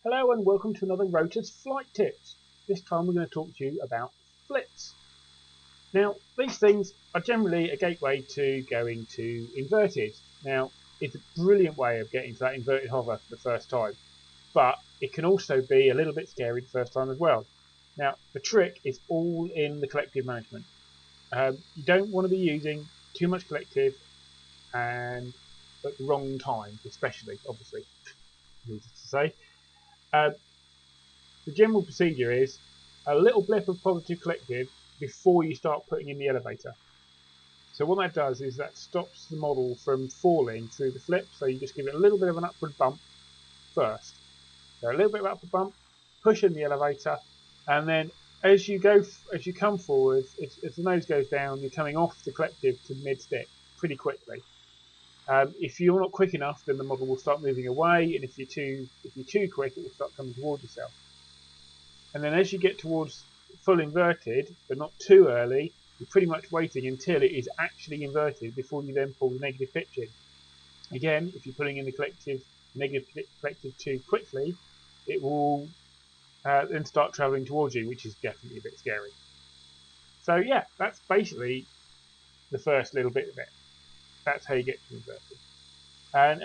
Hello and welcome to another Rotors Flight Tips. This time we're going to talk to you about flips. Now these things are generally a gateway to going to inverted. Now it's a brilliant way of getting to that inverted hover for the first time, but it can also be a little bit scary the first time as well. Now the trick is all in the collective management. You don't want to be using too much collective and at the wrong time, especially, obviously, needless to say. The general procedure is a little blip of positive collective before you start putting in the elevator. So what that does is that stops the model from falling through the flip, so you just give it a little bit of an upward bump first. So a little bit of upward bump, push in the elevator, and then as you come forward, as the nose goes down, you're coming off the collective to mid-stick pretty quickly. If you're not quick enough, then the model will start moving away, and if you're too quick, it will start coming towards yourself. And then as you get towards full inverted, but not too early, you're pretty much waiting until it is actually inverted before you then pull the negative pitch in. Again, if you're putting in the negative collective too quickly, it will then start travelling towards you, which is definitely a bit scary. So yeah, that's basically the first little bit of it. That's how you get to inverted.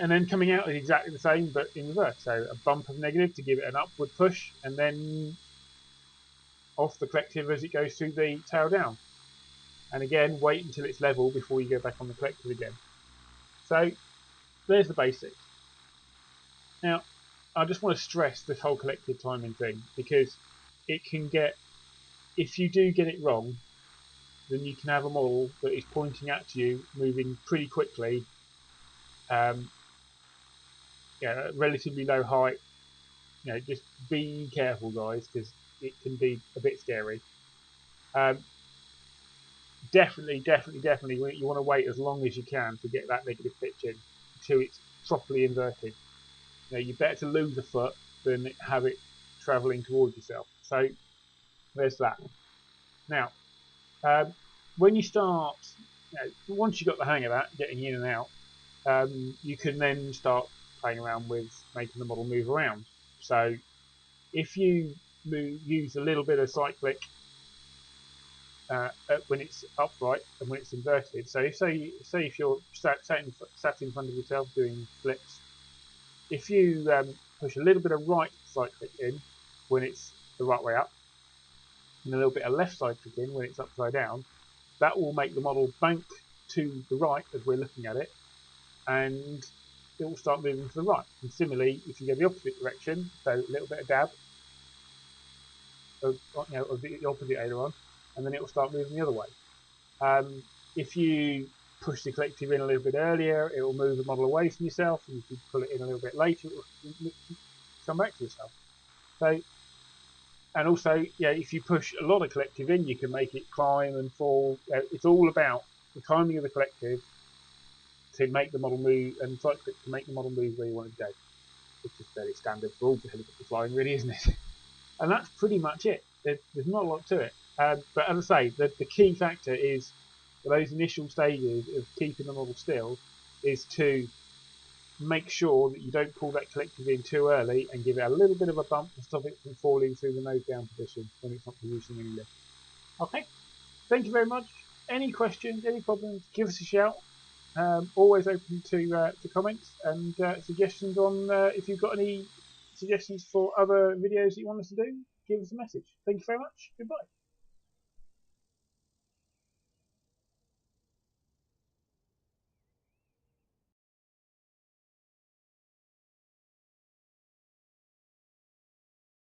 And then coming out is exactly the same, but in reverse. So a bump of negative to give it an upward push, and then off the collective as it goes through the tail down. And again, wait until it's level before you go back on the collective again. So there's the basics. Now, I just want to stress this whole collective timing thing, because it can get, if you do get it wrong, then you can have a model that is pointing at you, moving pretty quickly, relatively low height. Just be careful, guys, because it can be a bit scary. Definitely, you want to wait as long as you can to get that negative pitch in until it's properly inverted. You're better to lose a foot than have it travelling towards yourself. So there's that. Now, when you start, once you've got the hang of that, getting in and out, you can then start playing around with making the model move around. So if you use a little bit of cyclic when it's upright and when it's inverted. So say if you're sat in front of yourself doing flips, if you push a little bit of right cyclic in when it's the right way up, and a little bit of left cyclic in when it's upside down, that will make the model bank to the right as we're looking at it, and it will start moving to the right. And similarly, if you go the opposite direction, so a little bit of dab of the opposite aileron, and then it will start moving the other way. If you push the collective in a little bit earlier, it will move the model away from yourself, and if you pull it in a little bit later, it will come back to yourself. So, and also, if you push a lot of collective in, you can make it climb and fall. It's all about the timing of the collective to make the model move, and cyclic to make the model move where you want it to go. It's just fairly standard for all helicopter flying, really, isn't it? And that's pretty much it. There's not a lot to it. But as I say, the key factor is, for those initial stages of keeping the model still, is to make sure that you don't pull that collective in too early and give it a little bit of a bump to stop it from falling through the nose down position when it's not producing any lift. Okay, thank you very much. Any questions, any problems, give us a shout. Always open to comments and suggestions on if you've got any suggestions for other videos that you want us to do, give us a message. Thank you very much. Goodbye.